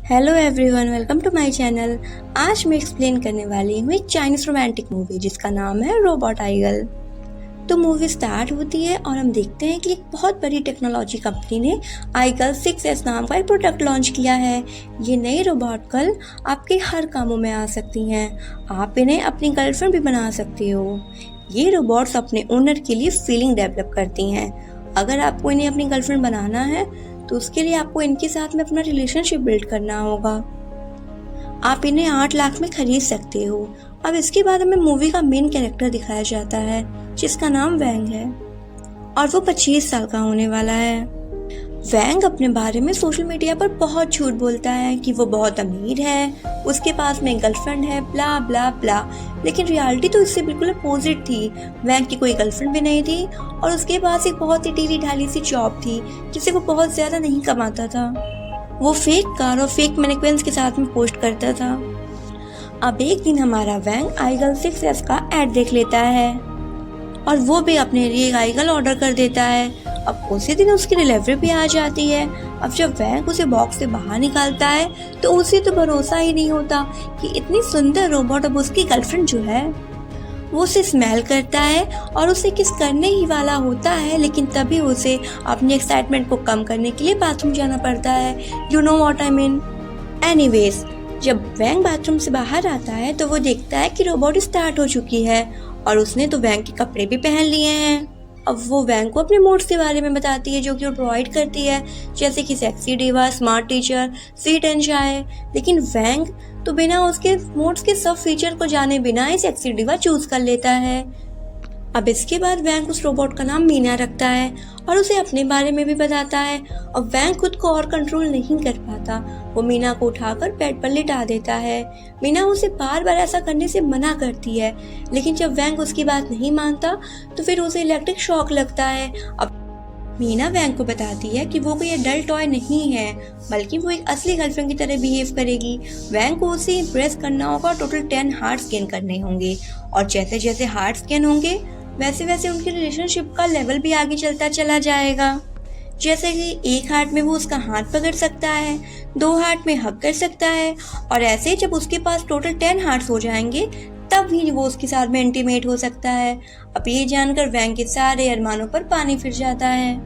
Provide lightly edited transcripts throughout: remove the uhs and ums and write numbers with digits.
Hello everyone, welcome to my channel. आज मैं explain करने वाली हूँ एक चाइनीज रोमांटिक मूवी जिसका नाम है रोबोट आइगल। तो मूवी स्टार्ट होती है और हम देखते हैं कि एक बहुत बड़ी टेक्नोलॉजी कंपनी ने आइगल 6S नाम का एक प्रोडक्ट लॉन्च किया है। ये नई रोबोट गर्ल आपके हर कामों में आ सकती हैं। आप इन्हें अपनी गर्लफ्रेंड भी बना सकते हो। ये रोबोट्स अपने ओनर के लिए फीलिंग डेवलप करती हैं। अगर आपको इन्हें अपनी गर्लफ्रेंड बनाना है तो उसके लिए आपको इनके साथ में अपना रिलेशनशिप बिल्ड करना होगा। आप इन्हें 8 लाख में खरीद सकते हो। अब इसके बाद हमें मूवी का मेन कैरेक्टर दिखाया जाता है जिसका नाम वैंग है और वो 25 साल का होने वाला है। वैंग अपने बारे में सोशल मीडिया पर बहुत झूठ बोलता है कि वो बहुत अमीर है, उसके पास में गर्लफ्रेंड है, ब्ला ब्ला ब्ला। लेकिन रियलिटी तो इससे बिल्कुल अपोजिट थी। वैंग की कोई गर्लफ्रेंड भी नहीं थी और उसके पास एक बहुत ही ढीली ढाली सी जॉब थी जिससे वो बहुत ज्यादा नहीं कमाता था। वो फेक कार और फेक मैनिक्विन्स के साथ में पोस्ट करता था। अब एक दिन हमारा वैंग आइगल 6S का एड देख लेता है और वो भी अपने लिए आइगल ऑर्डर कर देता है। अब उसी दिन उसकी डिलीवरी भी आ जाती है। अब जब वैंग उसे बॉक्स से बाहर निकालता है तो उसे तो भरोसा ही नहीं होता कि इतनी सुंदर रोबोट अब उसकी गर्लफ्रेंड जो है। वो उसे स्मेल करता है और उसे किस करने ही वाला होता है, लेकिन तभी उसे अपनी एक्साइटमेंट को कम करने के लिए बाथरूम जाना पड़ता है। You know what I mean. Anyways, जब वैंग बाथरूम से बाहर आता है तो वो देखता है कि रोबोट स्टार्ट हो चुकी है और उसने तो वैंग के कपड़े भी पहन लिए हैं। अब वो वैंग को अपने मोड्स के बारे में बताती है जो कि वो प्रोवाइड करती है, जैसे कि sexy diva, smart teacher, sweet and shy. लेकिन वैंग तो बिना उसके मोड्स के सब फीचर को जाने बिना ही सेक्सी डिवा चूज कर लेता है। अब इसके बाद वैंग उस रोबोट का नाम मीना रखता है और उसे अपने बारे में भी बताता है। अब वैंग खुद को और कंट्रोल नहीं कर पाता। वो मीना को उठाकर बेड पर लिटा देता है। मीना उसे बार बार ऐसा करने से मना करती है, लेकिन जब वैंग उसकी बात नहीं मानता तो फिर उसे इलेक्ट्रिक शॉक लगता है। अब मीना वैंग को बताती है कि वो कोई एडल्ट टॉय नहीं है, बल्कि वो एक असली गर्लफ्रेंड की तरह बिहेव करेगी। वैंग को उसे इम्प्रेस करना होगा, टोटल 10 हार्ट्स गेन करने होंगे और जैसे जैसे हार्ट्स गेन होंगे वैसे वैसे उनके रिलेशनशिप का लेवल भी आगे चलता चला जाएगा। जैसे कि एक हार्ट में वो उसका हाथ पकड़ सकता है, 2 हार्ट में हग कर सकता है और ऐसे जब उसके पास टोटल 10 हार्ट्स हो जाएंगे तब ही वो उसके साथ में इंटीमेट हो सकता है। अब ये जानकर वैंग के सारे अरमानों पर पानी फिर जाता है।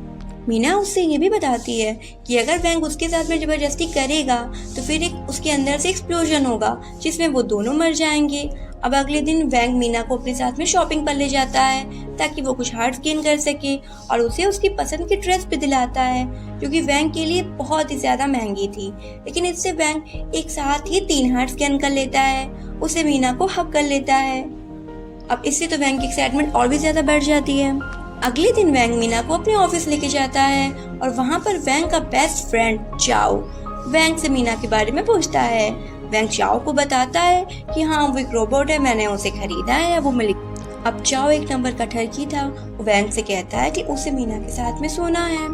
मीना उससे ये भी बताती है कि अगर वैंग उसके साथ में जबरदस्ती करेगा तो फिर एक उसके अंदर से एक्सप्लोजन होगा जिसमें वो दोनों मर जाएंगे। अब अगले दिन वैंग मीना को अपने साथ में शॉपिंग पर ले जाता है ताकि वो कुछ हार्ट्स गेन कर सके और उसे उसकी पसंद की ड्रेस भी दिलाता है जो कि वैंग के लिए बहुत ही ज्यादा महंगी थी। लेकिन इससे वैंग एक साथ ही 3 हार्ट्स गेन कर लेता है। उसे मीना को हक कर लेता है। अब इससे तो वैंग की एक्साइटमेंट और भी ज्यादा बढ़ जाती है। अगले दिन वैंग मीना को अपने ऑफिस लेके जाता है और वहाँ पर वैंग का बेस्ट फ्रेंड चाओ वैंग से मीना के बारे में पूछता है। वैंग चाओ को बताता है कि हाँ, वो एक रोबोट है, मैंने उसे खरीदा है, वो मिल। अब चाओ एक नंबर का ठरकी था। वैंग से कहता है कि उसे मीना के साथ में सोना है,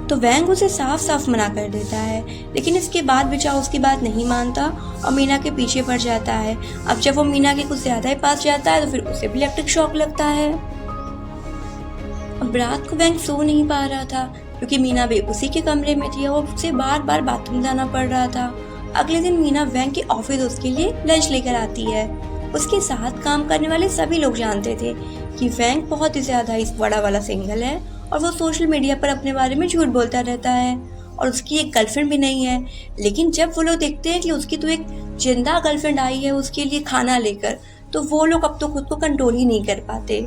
तो वैंग उसे साफ साफ मना कर देता है। लेकिन इसके बाद भी चाओ उसकी बात नहीं मानता और मीना के पीछे पड़ जाता है। अब जब वो मीना के कुछ ज्यादा ही पास जाता है तो फिर उसे भी इलेक्ट्रिक शॉक लगता है। अब रात को वैंग सो नहीं पा रहा था क्योंकि मीना भी उसी के कमरे में थी और उसे बार बार बाथरूम जाना पड़ रहा था। अगले दिन मीना वैंग के ऑफिस उसके लिए लंच लेकर आती है। उसके साथ काम करने वाले सभी लोग जानते थे कि वैंग बहुत ही ज्यादा इस बड़ा वाला सिंगल है और वो सोशल मीडिया पर अपने बारे में झूठ बोलता रहता है और उसकी एक गर्लफ्रेंड भी नहीं है। लेकिन जब वो लोग देखते हैं कि उसकी तो एक जिंदा गर्लफ्रेंड आई है उसके लिए खाना लेकर, तो वो लोग अब तो खुद को कंट्रोल ही नहीं कर पाते।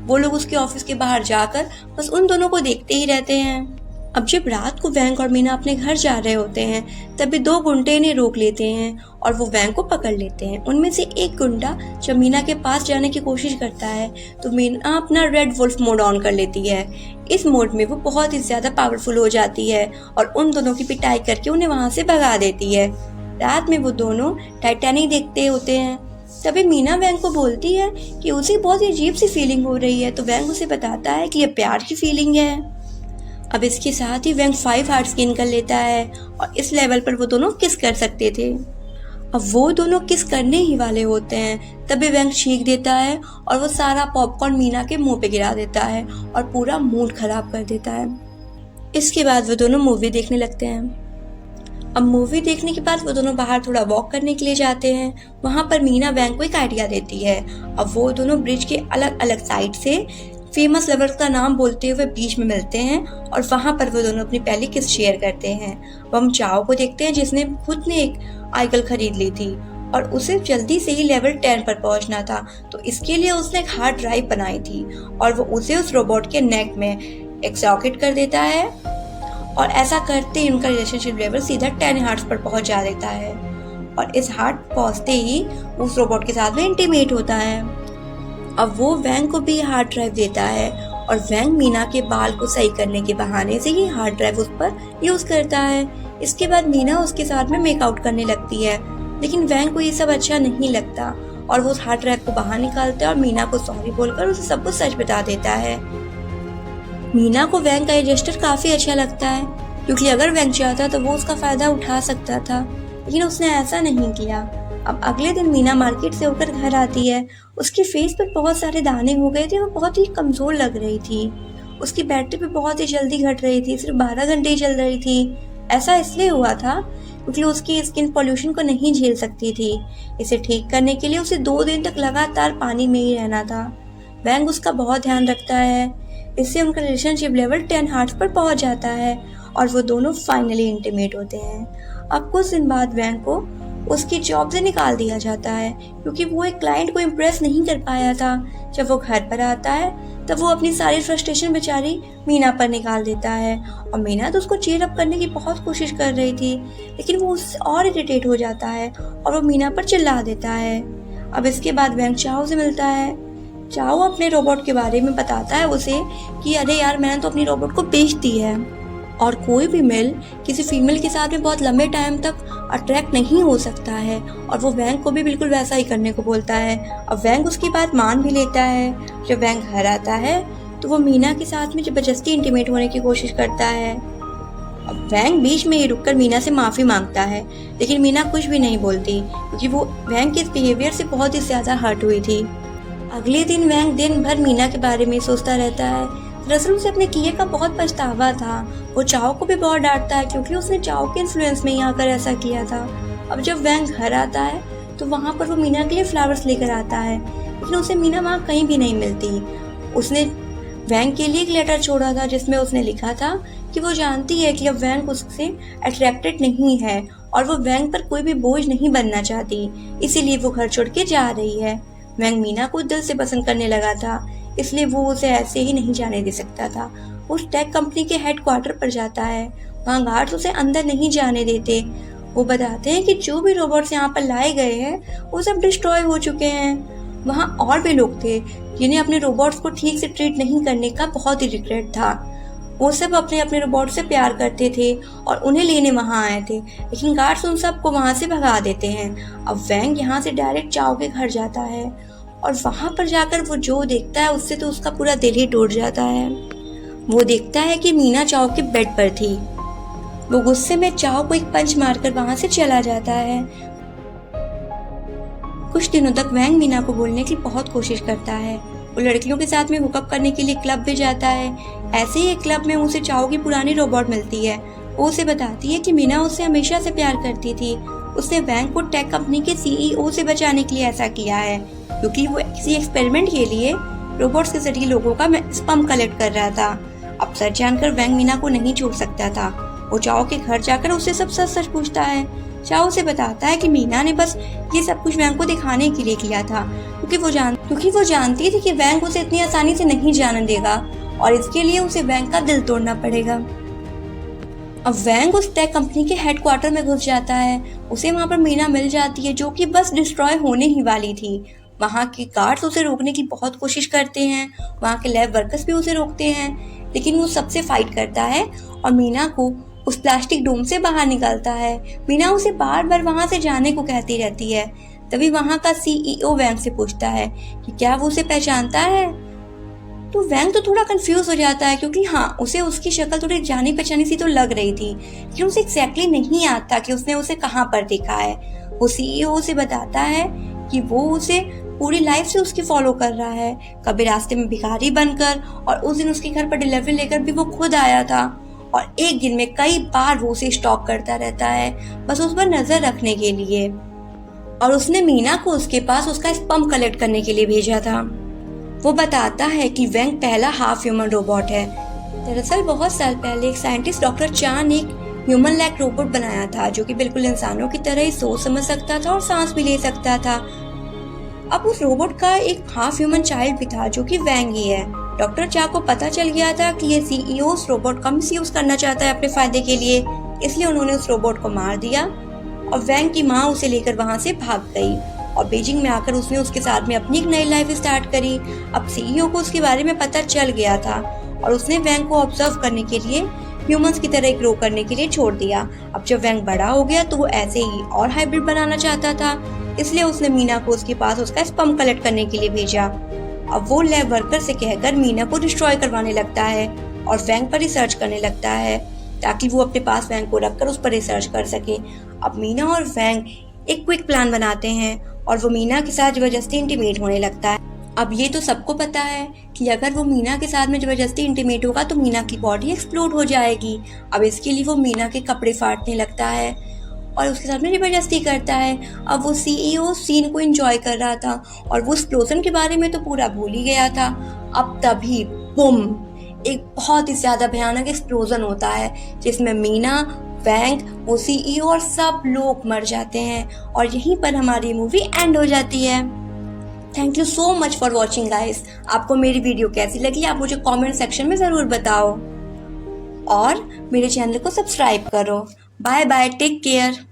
वो लोग उसके ऑफिस के बाहर जाकर बस उन दोनों को देखते ही रहते हैं। अब जब रात को वैंग और मीना अपने घर जा रहे होते हैं तभी 2 गुंडे इन्हें रोक लेते हैं और वो वैंग को पकड़ लेते हैं। उनमें से एक गुंडा जब मीना के पास जाने की कोशिश करता है तो मीना अपना रेड वुल्फ मोड ऑन कर लेती है। इस मोड में वो बहुत ही ज्यादा पावरफुल हो जाती है और उन दोनों की पिटाई करके उन्हें वहां से भगा देती है। रात में वो दोनों टाइटैनिक देखते होते हैं। तभी मीना वैंग को बोलती है कि उसे बहुत ही अजीब सी फीलिंग हो रही है, तो वैंग उसे बताता है कि यह प्यार की फीलिंग है। अब इसके साथ ही वैंग 5 हार्ट्स गेन कर लेता है और इस लेवल पर वो दोनों किस कर सकते थे। अब वो दोनों किस करने ही वाले होते हैं तभी वैंग चीख देता है और वो सारा पॉपकॉर्न मीना के मुंह पे गिरा देता है और पूरा मूड खराब कर देता है। इसके बाद वो दोनों मूवी देखने लगते हैं। अब मूवी देखने के बाद वो दोनों बाहर थोड़ा वॉक करने के लिए जाते हैं। वहाँ पर मीना वैंग को एक आइडिया देती है। अब वो दोनों ब्रिज के अलग अलग साइड से फेमस लवर्स का नाम बोलते हुए बीच में मिलते हैं और वहाँ पर वो दोनों अपनी पहली किस शेयर करते हैं। अब हम चाओ को देखते हैं जिसने खुद ने एक आइकल खरीद ली थी और उसे जल्दी से ही लेवल 10 पर पहुंचना था, तो इसके लिए उसने एक हार्ड ड्राइव बनाई थी और वो उसे उस रोबोट के नेक में एक सॉकेट कर देता है और ऐसा करते ही उनका रिलेशनशिप लेवल सीधा 10 हार्ट्स पर पहुंच जा देता है और इस हार्ट पहुंचते ही उस रोबोट के साथ में इंटीमेट होता है। अब वो वैंग को भी हार्ड ड्राइव देता है और वैंग मीना के बाल को सही करने के बहाने से ये हार्ड ड्राइव उस पर यूज करता है। इसके बाद मीना उसके साथ में मेकआउट करने लगती है, लेकिन वैंग को ये सब अच्छा नहीं लगता और वो उस हार्ड ड्राइव को बाहर निकालता है और मीना को सॉरी बोलकर उसे सब कुछ सच बता देता है। मीना को वैंग का ये जेस्चर काफी अच्छा लगता है, क्योंकि अगर वैंग चाहता तो वो उसका फायदा उठा सकता था, लेकिन उसने ऐसा नहीं किया। अब अगले दिन मीना मार्केट से होकर घर आती है। उसके फेस पर बहुत सारे दाने हो गए थे, वो बहुत ही कमजोर लग रही थी। उसकी बैटरी भी बहुत ही जल्दी घट रही थी, सिर्फ 12 घंटे ही चल रही थी। ऐसा इसलिए हुआ था क्योंकि उसकी स्किन पॉल्यूशन को नहीं झेल सकती थी। इसे ठीक करने के लिए उसे 2 दिन तक लगातार पानी में ही रहना था। वैंग उसका बहुत ध्यान रखता है, इससे उनका रिलेशनशिप लेवल 10 हार्ट्स पर पहुंच जाता है और वो दोनों फाइनली इंटीमेट होते हैं। अब कुछ दिन बाद वैंग को उसकी जॉब से निकाल दिया जाता है, क्योंकि वो एक क्लाइंट को इम्प्रेस नहीं कर पाया था। जब वो घर पर आता है तब वो अपनी सारी फ्रस्ट्रेशन बेचारी मीना पर निकाल देता है और मीना तो उसको चीयर अप करने की बहुत कोशिश कर रही थी, लेकिन वो उससे और इरिटेट हो जाता है और वो मीना पर चिल्ला देता है। अब इसके बाद वैंग चाओ से मिलता है। चाओ अपने रोबोट के बारे में बताता है उसे कि अरे यार, मैंने तो अपनी रोबोट को बेच दी है और कोई भी मेल किसी फीमेल के साथ में बहुत लंबे टाइम तक अट्रैक्ट नहीं हो सकता है, और वो वैंग को भी बिल्कुल वैसा ही करने को बोलता है। अब वैंग उसकी बात मान भी लेता है। जब वैंग घर आता है तो वो मीना के साथ में जबरदस्ती इंटीमेट होने की कोशिश करता है। अब वैंग बीच में ही रुककर मीना से माफी मांगता है, लेकिन मीना कुछ भी नहीं बोलती क्योंकि वो वैंग के इस बिहेवियर से बहुत ही ज्यादा हर्ट हुई थी। अगले दिन वैंग दिन भर मीना के बारे में सोचता रहता है। दरअसल उसे अपने किए का बहुत पछतावा था। वो चाओ को भी बहुत डांटता है क्योंकि उसने चाओ के इन्फ्लुएंस में ही आकर ऐसा किया था। अब जब वैंग घर आता है तो वहाँ पर वो मीना के लिए फ्लावर्स लेकर आता है, लेकिन उसे मीना वहाँ कहीं भी नहीं मिलती। उसने वैंग के लिए एक लेटर छोड़ा था जिसमें उसने लिखा था कि वो जानती है कि अब वैंग उससे अट्रैक्टेड नहीं है और वो वैंग पर कोई भी बोझ नहीं बनना चाहती, इसीलिए वो घर छोड़ के जा रही है। वैंग मीना को दिल से पसंद करने लगा था, इसलिए वो उसे ऐसे ही नहीं जाने दे सकता था। उस टेक कंपनी के हेडक्वार्टर पर जाता है। वहाँ गार्ड्स उसे अंदर नहीं जाने देते। वो बताते हैं कि जो भी रोबोट्स यहाँ पर लाए गए हैं वो सब डिस्ट्रॉय हो चुके हैं। वहाँ और भी लोग थे जिन्हें अपने रोबोट्स को ठीक से ट्रीट नहीं करने का बहुत ही रिग्रेट था। वो सब अपने अपने रोबोट से प्यार करते थे और उन्हें लेने वहाँ आए थे, लेकिन गार्ड्स उन सबको वहाँ से भगा देते हैं। अब वैंग यहाँ से डायरेक्ट चाओ के घर जाता है और वहाँ पर जाकर वो जो देखता है उससे तो उसका पूरा दिल ही टूट जाता है। वो देखता है कि मीना चाओ के बेड पर थी। वो गुस्से में चाओ को एक पंच मारकर वहाँ से चला जाता है। कुछ दिनों तक वैंग मीना को बोलने की बहुत कोशिश करता है। वो लड़कियों के साथ में हुकअप करने के लिए क्लब भी जाता है। ऐसे ही एक क्लब में उसे चाओ की पुरानी रोबोट मिलती है। वो उसे बताती है कि मीना उससे हमेशा से प्यार करती थी। उसने वैंग को टेक कंपनी के सीईओ से बचाने के लिए ऐसा किया है, क्योंकि वो किसी एक्सपेरिमेंट के लिए रोबोट्स के जरिए लोगों का स्पर्म कलेक्ट कर रहा था। अब सच जानकर वैंग मीना को नहीं छोड़ सकता था। वो चाओ के घर जाकर उससे सब सच सच पूछता है। चाओ से बताता है कि मीना ने बस ये सब कुछ वैंग को दिखाने के लिए किया था, क्योंकि वो जानती थी कि वैंग उसे इतनी आसानी से नहीं जाने देगा और इसके लिए उसे वैंग का दिल तोड़ना पड़ेगा। अब वैंग उस टेक कंपनी के हेडक्वार्टर में घुस जाता है। उसे वहाँ पर मीना मिल जाती है जो कि बस डिस्ट्रॉय होने ही वाली थी। वहाँ के गार्ड्स उसे रोकने की बहुत कोशिश करते हैं, वहाँ के लैब वर्कर्स भी उसे रोकते हैं, लेकिन वो सबसे फाइट करता है और मीना को उस प्लास्टिक डोम से बाहर निकालता है। मीना उसे बार बार वहाँ से जाने को कहती रहती है। तभी वहाँ का सीईओ वैंग से पूछता है कि क्या वो उसे पहचानता है। तो वैंग तो थोड़ा कंफ्यूज हो जाता है, क्योंकि हाँ, उसे उसकी शक्ल थोड़ी जानी पहचानी सी तो लग रही थी, लेकिन उसे एग्जैक्टली नहीं आता कि उसने उसे कहाँ पर देखा है। वो सीईओ से बताता है कि वो उसे पूरी लाइफ से उसकी फॉलो कर रहा है, कभी रास्ते में भिखारी बनकर और उस दिन उसके घर पर डिलीवरी लेकर भी वो खुद आया था और एक दिन में कई बार वो उसे स्टॉक करता रहता है, बस उस पर नजर रखने के लिए। और उसने मीना को उसके पास उसका स्पर्म कलेक्ट करने के लिए भेजा था। वो बताता है कि वेंग पहला हाफ ह्यूमन रोबोट है। दरअसल बहुत साल पहले एक साइंटिस्ट डॉक्टर चान ने एक ह्यूमन लाइक रोबोट बनाया था जो कि बिल्कुल इंसानों की तरह ही सोच समझ सकता था और सांस भी ले सकता था। अब उस रोबोट का एक हाफ ह्यूमन चाइल्ड भी था जो कि वेंग ही है। डॉक्टर चा को पता चल गया था कि ये सीईओ उस रोबोट का मिसयूज करना चाहता है अपने फायदे के लिए, इसलिए उन्होंने उस रोबोट को मार दिया और वेंग की माँ उसे लेकर वहाँ से भाग गई और बीजिंग में आकर उसने उसके साथ में अपनी एक नई लाइफ स्टार्ट करी। अब सीईओ को उसके बारे में पता चल गया था और उसने वेंग को ऑब्जर्व करने के लिए ह्यूमंस की तरह ग्रो करने के लिए छोड़ दिया। अब जब वेंग बड़ा हो गया तो वो ऐसे ही और हाइब्रिड बनाना चाहता था, इसलिए उसने मीना को उसके पास उसका स्पर्म कलेक्ट करने के लिए भेजा। अब वो लैब वर्कर से कहकर मीना को डिस्ट्रॉय करवाने लगता है और वेंग पर रिसर्च करने लगता है ताकि वो अपने पास वेंग को रखकर उस पर रिसर्च कर सके। अब मीना और वेंग एक क्विक प्लान बनाते हैं और वो मीना के साथ जबरदस्ती इंटीमेट होने लगता है। अब ये तो सबको पता है कि अगर वो मीना के साथ में जबरदस्ती इंटीमेट होगा तो मीना की बॉडी एक्सप्लोड हो जाएगी। अब इसके लिए वो मीना के कपड़े फाड़ने लगता है और उसके साथ में जबरदस्ती करता है। अब वो सीईओ सीन को एंजॉय कर रहा था और वो एक्सप्लोजन के बारे में तो पूरा भूल ही गया था। अब तभी बुम, एक बहुत ही ज्यादा भयानक एक्सप्लोजन होता है जिसमें मीना, वेंग, वो सीईओ और सब लोग मर जाते हैं और यहीं पर हमारी मूवी एंड हो जाती है। Thank you so much for watching guys. आपको मेरी वीडियो कैसी लगी आप मुझे कमेंट सेक्शन में ज़रूर बताओ और मेरे चैनल को सब्सक्राइब करो। Bye bye, take care.